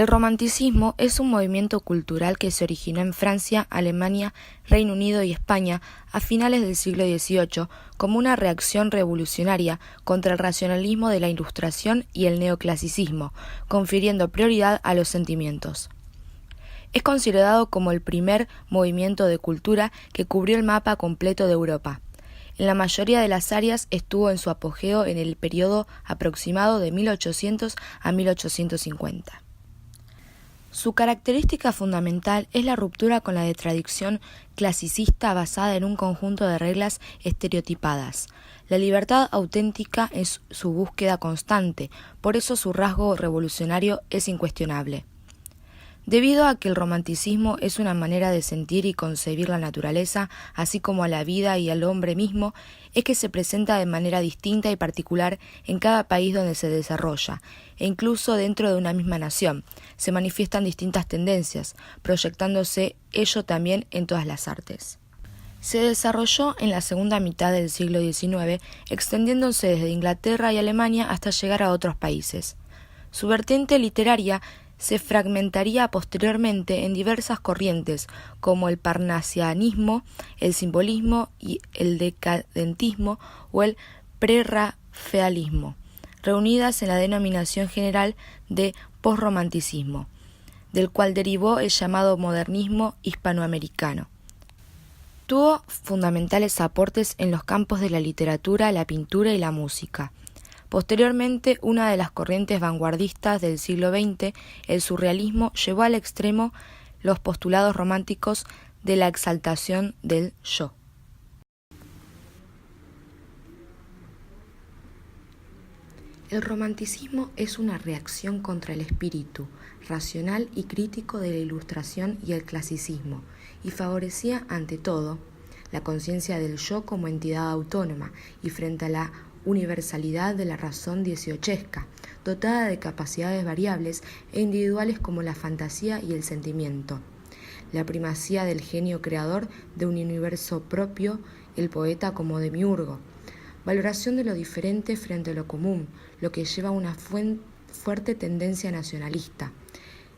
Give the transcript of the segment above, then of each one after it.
El romanticismo es un movimiento cultural que se originó en Francia, Alemania, Reino Unido y España a finales del siglo XVIII como una reacción revolucionaria contra el racionalismo de la Ilustración y el neoclasicismo, confiriendo prioridad a los sentimientos. Es considerado como el primer movimiento de cultura que cubrió el mapa completo de Europa. En la mayoría de las áreas estuvo en su apogeo en el periodo aproximado de 1800 a 1850. Su característica fundamental es la ruptura con la de tradición clasicista basada en un conjunto de reglas estereotipadas. La libertad auténtica es su búsqueda constante, por eso su rasgo revolucionario es incuestionable. Debido a que el romanticismo es una manera de sentir y concebir la naturaleza, así como a la vida y al hombre mismo, es que se presenta de manera distinta y particular en cada país donde se desarrolla, e incluso dentro de una misma nación. Se manifiestan distintas tendencias, proyectándose ello también en todas las artes. Se desarrolló en la segunda mitad del siglo XIX, extendiéndose desde Inglaterra y Alemania hasta llegar a otros países. Su vertiente literaria se fragmentaría posteriormente en diversas corrientes, como el parnasianismo, el simbolismo y el decadentismo o el prerrafaelismo, reunidas en la denominación general de posromanticismo, del cual derivó el llamado modernismo hispanoamericano. Tuvo fundamentales aportes en los campos de la literatura, la pintura y la música. Posteriormente, una de las corrientes vanguardistas del siglo XX, el surrealismo, llevó al extremo los postulados románticos de la exaltación del yo. El romanticismo es una reacción contra el espíritu racional y crítico de la Ilustración y el clasicismo, y favorecía, ante todo, la conciencia del yo como entidad autónoma y frente a la universalidad de la razón dieciochesca, dotada de capacidades variables e individuales como la fantasía y el sentimiento. La primacía del genio creador de un universo propio, el poeta como demiurgo. Valoración de lo diferente frente a lo común, lo que lleva a una fuerte tendencia nacionalista.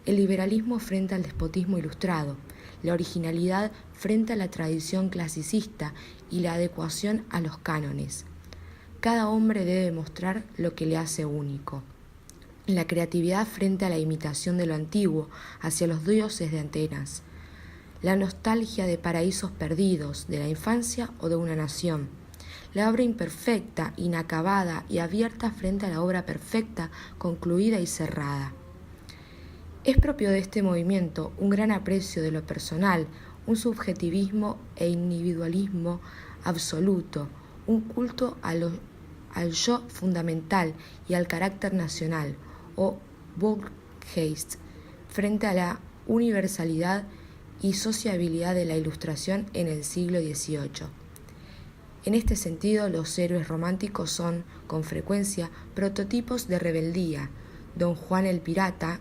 El liberalismo frente al despotismo ilustrado, la originalidad frente a la tradición clasicista y la adecuación a los cánones. Cada hombre debe mostrar lo que le hace único. La creatividad frente a la imitación de lo antiguo, hacia los dioses de Atenas. La nostalgia de paraísos perdidos, de la infancia o de una nación. La obra imperfecta, inacabada y abierta frente a la obra perfecta, concluida y cerrada. Es propio de este movimiento un gran aprecio de lo personal, un subjetivismo e individualismo absoluto, un culto al yo fundamental y al carácter nacional, o Volksgeist, frente a la universalidad y sociabilidad de la Ilustración en el siglo XVIII. En este sentido, los héroes románticos son, con frecuencia, prototipos de rebeldía, Don Juan el Pirata,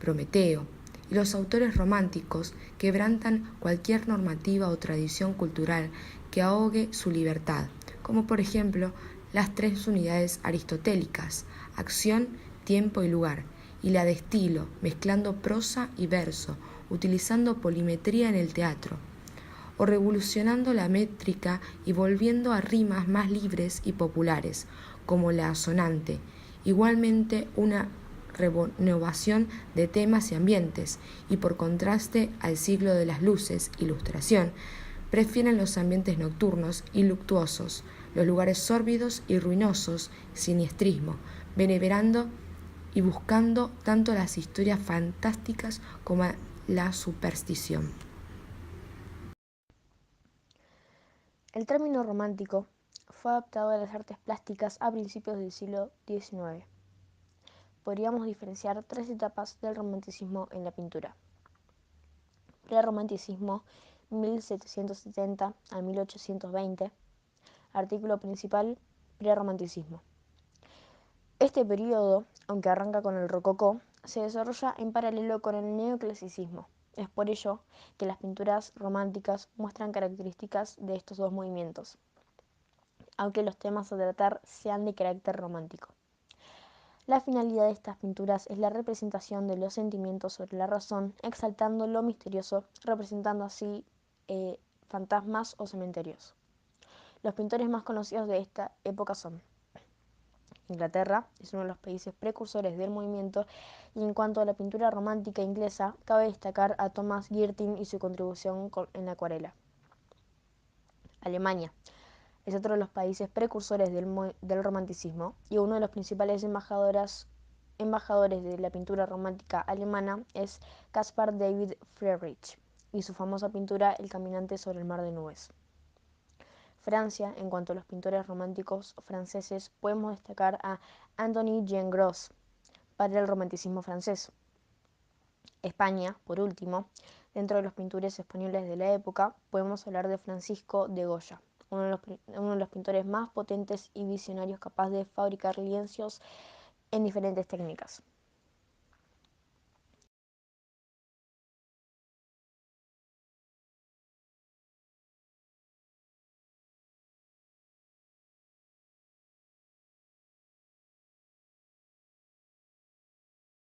Prometeo, y los autores románticos quebrantan cualquier normativa o tradición cultural que ahogue su libertad, como por ejemplo las tres unidades aristotélicas, acción, tiempo y lugar, y la de estilo, mezclando prosa y verso, utilizando polimetría en el teatro, o revolucionando la métrica y volviendo a rimas más libres y populares, como la asonante, igualmente una renovación de temas y ambientes, y por contraste al siglo de las luces, Ilustración, prefieren los ambientes nocturnos y luctuosos, los lugares sórbidos y ruinosos, siniestrismo, venerando y buscando tanto las historias fantásticas como la superstición. El término romántico fue adaptado a las artes plásticas a principios del siglo XIX. Podríamos diferenciar tres etapas del romanticismo en la pintura. Prerromanticismo 1770 a 1820. Artículo principal: prerromanticismo. Este periodo, aunque arranca con el rococó, se desarrolla en paralelo con el neoclasicismo. Es por ello que las pinturas románticas muestran características de estos dos movimientos, aunque los temas a tratar sean de carácter romántico. La finalidad de estas pinturas es la representación de los sentimientos sobre la razón, exaltando lo misterioso, representando así fantasmas o cementerios. Los pintores más conocidos de esta época son Inglaterra, es uno de los países precursores del movimiento, y en cuanto a la pintura romántica inglesa, cabe destacar a Thomas Girtin y su contribución en la acuarela. Alemania es otro de los países precursores del romanticismo y uno de los principales embajadores de la pintura romántica alemana es Caspar David Friedrich y su famosa pintura El caminante sobre el mar de nubes. Francia, en cuanto a los pintores románticos franceses, podemos destacar a Anthony Jean Gros, padre del romanticismo francés. España, por último, dentro de los pintores españoles de la época, podemos hablar de Francisco de Goya, uno de los pintores más potentes y visionarios capaz de fabricar lienzos en diferentes técnicas.